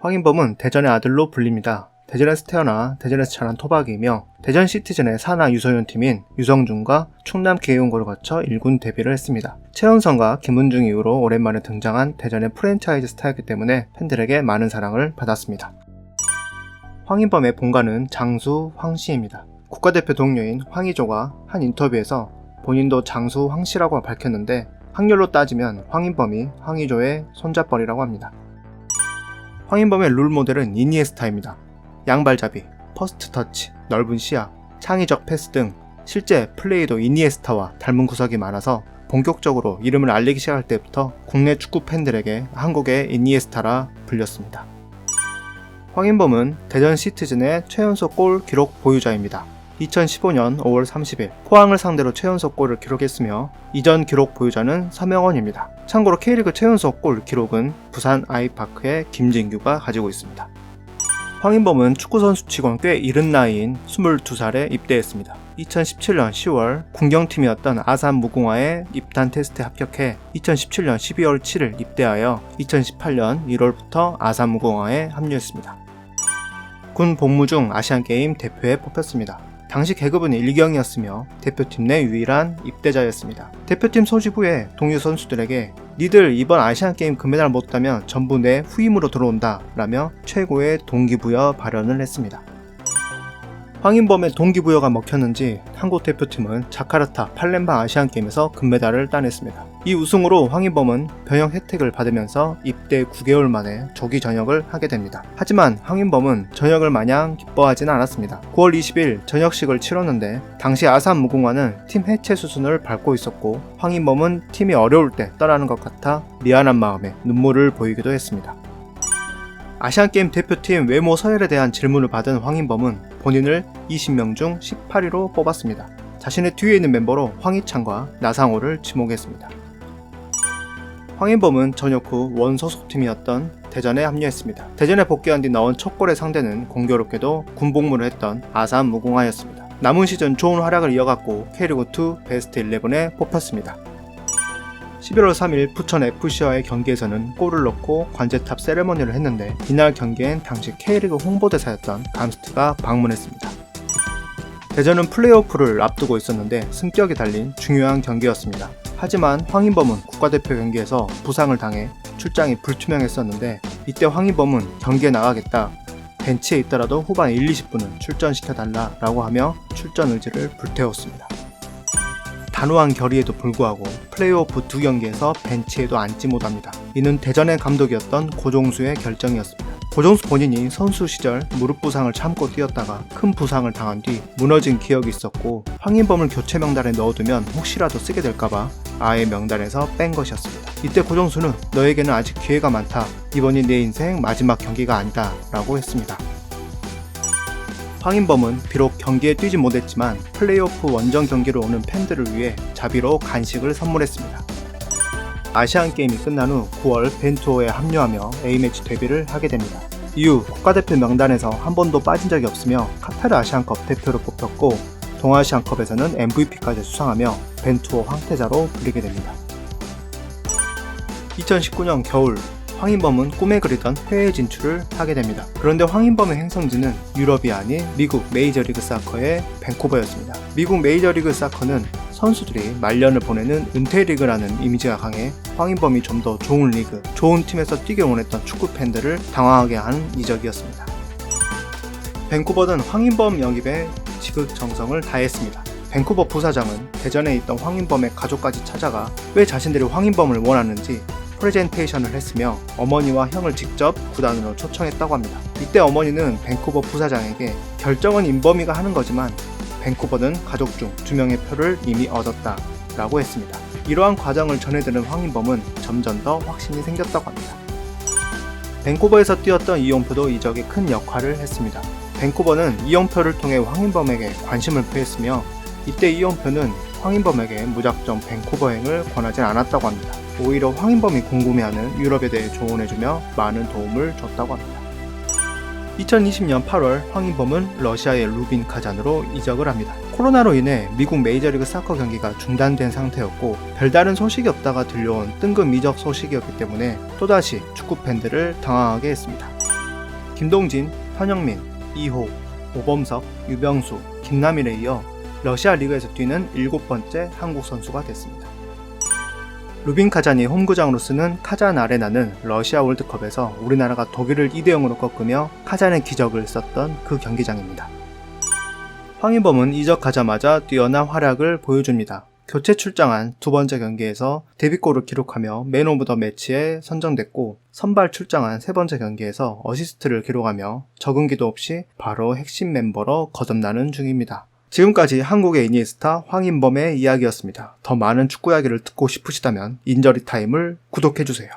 황인범은 대전의 아들로 불립니다. 대전에서 태어나 대전에서 자란 토박이이며 대전 시티즌의 산하 유소년 팀인 유성준과 충남 계용고를 거쳐 1군 데뷔를 했습니다. 최연성과 김은중 이후로 오랜만에 등장한 대전의 프랜차이즈 스타였기 때문에 팬들에게 많은 사랑을 받았습니다. 황인범의 본가는 장수 황씨입니다. 국가대표 동료인 황의조가 한 인터뷰에서 본인도 장수 황씨라고 밝혔는데 확률로 따지면 황인범이 황의조의 손잡벌이라고 합니다. 황인범의 롤모델은 이니에스타입니다. 양발잡이, 퍼스트 터치, 넓은 시야, 창의적 패스 등 실제 플레이도 이니에스타와 닮은 구석이 많아서 본격적으로 이름을 알리기 시작할 때부터 국내 축구 팬들에게 한국의 이니에스타라 불렸습니다. 황인범은 대전 시티즌의 최연소 골 기록 보유자입니다. 2015년 5월 30일 포항을 상대로 최연소 골을 기록했으며 이전 기록 보유자는 서명원입니다. 참고로 K리그 최연소 골 기록은 부산 아이파크의 김진규가 가지고 있습니다. 황인범은 축구선수 치곤 꽤 이른 나이인 22살에 입대했습니다. 2017년 10월 군경팀이었던 아산 무궁화에 입단 테스트에 합격해 2017년 12월 7일 입대하여 2018년 1월부터 아산 무궁화에 합류했습니다. 군 복무 중 아시안게임 대표에 뽑혔습니다. 당시 계급은 1경이었으며 대표팀 내 유일한 입대자였습니다. 대표팀 소집 후에 동료 선수들에게 니들 이번 아시안게임 금메달 못 따면 전부 내 후임으로 들어온다 라며 최고의 동기부여 발언을 했습니다. 황인범의 동기부여가 먹혔는지 한국 대표팀은 자카르타 팔렘방 아시안게임에서 금메달을 따냈습니다. 이 우승으로 황인범은 병역 혜택을 받으면서 입대 9개월 만에 조기 전역을 하게 됩니다. 하지만 황인범은 전역을 마냥 기뻐하지는 않았습니다. 9월 20일 전역식을 치렀는데 당시 아산 무궁화는 팀 해체 수순을 밟고 있었고 황인범은 팀이 어려울 때 떠나는 것 같아 미안한 마음에 눈물을 보이기도 했습니다. 아시안게임 대표팀 외모 서열에 대한 질문을 받은 황인범은 본인을 20명 중 18위로 뽑았습니다. 자신의 뒤에 있는 멤버로 황희찬과 나상호를 지목했습니다. 황인범은 전역 후 원 소속팀이었던 대전에 합류했습니다. 대전에 복귀한 뒤 넣은 첫 골의 상대는 공교롭게도 군복무를 했던 아산 무궁화였습니다. 남은 시즌 좋은 활약을 이어갔고 K리그2 베스트 11에 뽑혔습니다. 11월 3일 부천FC와의 경기에서는 골을 넣고 관제탑 세레머니를 했는데 이날 경기엔 당시 K리그 홍보대사였던 감스트가 방문했습니다. 대전은 플레이오프를 앞두고 있었는데 승격이 달린 중요한 경기였습니다. 하지만 황인범은 국가대표 경기에서 부상을 당해 출장이 불투명했었는데 이때 황인범은 경기에 나가겠다, 벤치에 있더라도 후반 1, 20분은 출전시켜달라 라고 하며 출전 의지를 불태웠습니다. 단호한 결의에도 불구하고 플레이오프 2경기에서 벤치에도 앉지 못합니다. 이는 대전의 감독이었던 고종수의 결정이었습니다. 고종수 본인이 선수 시절 무릎 부상을 참고 뛰었다가 큰 부상을 당한 뒤 무너진 기억이 있었고 황인범을 교체 명단에 넣어두면 혹시라도 쓰게 될까봐 아예 명단에서 뺀 것이었습니다. 이때 고종수는 너에게는 아직 기회가 많다. 이번이 내 인생 마지막 경기가 아니다 라고 했습니다. 황인범은 비록 경기에 뛰지 못했지만 플레이오프 원정 경기를 오는 팬들을 위해 자비로 간식을 선물했습니다. 아시안게임이 끝난 후 9월 벤투호에 합류하며 A매치 데뷔를 하게 됩니다. 이후 국가대표 명단에서 한 번도 빠진 적이 없으며 카타르 아시안컵 대표로 뽑혔고 동아시안컵에서는 MVP까지 수상하며 벤투호 황태자로 불리게 됩니다. 2019년 겨울 황인범은 꿈에 그리던 해외 진출을 하게 됩니다. 그런데 황인범의 행성지는 유럽이 아닌 미국 메이저리그 사커의 밴쿠버였습니다. 미국 메이저리그 사커는 선수들이 말년을 보내는 은퇴리그라는 이미지가 강해 황인범이 좀 더 좋은 리그, 좋은 팀에서 뛰길 원했던 축구 팬들을 당황하게 한 이적이었습니다. 밴쿠버는 황인범 영입에 지극정성을 다했습니다. 밴쿠버 부사장은 대전에 있던 황인범의 가족까지 찾아가 왜 자신들이 황인범을 원하는지 프레젠테이션을 했으며 어머니와 형을 직접 구단으로 초청했다고 합니다. 이때 어머니는 밴쿠버 부사장에게 결정은 인범이가 하는 거지만 밴쿠버는 가족 중 2명의 표를 이미 얻었다 라고 했습니다. 이러한 과정을 전해들은 황인범은 점점 더 확신이 생겼다고 합니다. 밴쿠버에서 뛰었던 이용표도 이적에 큰 역할을 했습니다. 밴쿠버는 이용표를 통해 황인범에게 관심을 표했으며 이때 이용표는 황인범에게 무작정 밴쿠버행을 권하진 않았다고 합니다. 오히려 황인범이 궁금해하는 유럽에 대해 조언해주며 많은 도움을 줬다고 합니다. 2020년 8월 황인범은 러시아의 루빈 카잔으로 이적을 합니다. 코로나로 인해 미국 메이저리그 사커 경기가 중단된 상태였고 별다른 소식이 없다가 들려온 뜬금 이적 소식이었기 때문에 또다시 축구 팬들을 당황하게 했습니다. 김동진, 현영민, 이호, 오범석, 유병수, 김남일에 이어 러시아 리그에서 뛰는 7번째 한국 선수가 됐습니다. 루빈 카잔이 홈구장으로 쓰는 카잔 아레나는 러시아 월드컵에서 우리나라가 독일을 2대0으로 꺾으며 카잔의 기적을 썼던 그 경기장입니다. 황인범은 이적하자마자 뛰어난 활약을 보여줍니다. 교체 출장한 두 번째 경기에서 데뷔골을 기록하며 맨 오브 더 매치에 선정됐고, 선발 출장한 세 번째 경기에서 어시스트를 기록하며 적응기도 없이 바로 핵심 멤버로 거듭나는 중입니다. 지금까지 한국의 이니에스타 황인범의 이야기였습니다. 더 많은 축구 이야기를 듣고 싶으시다면 인저리 타임을 구독해주세요.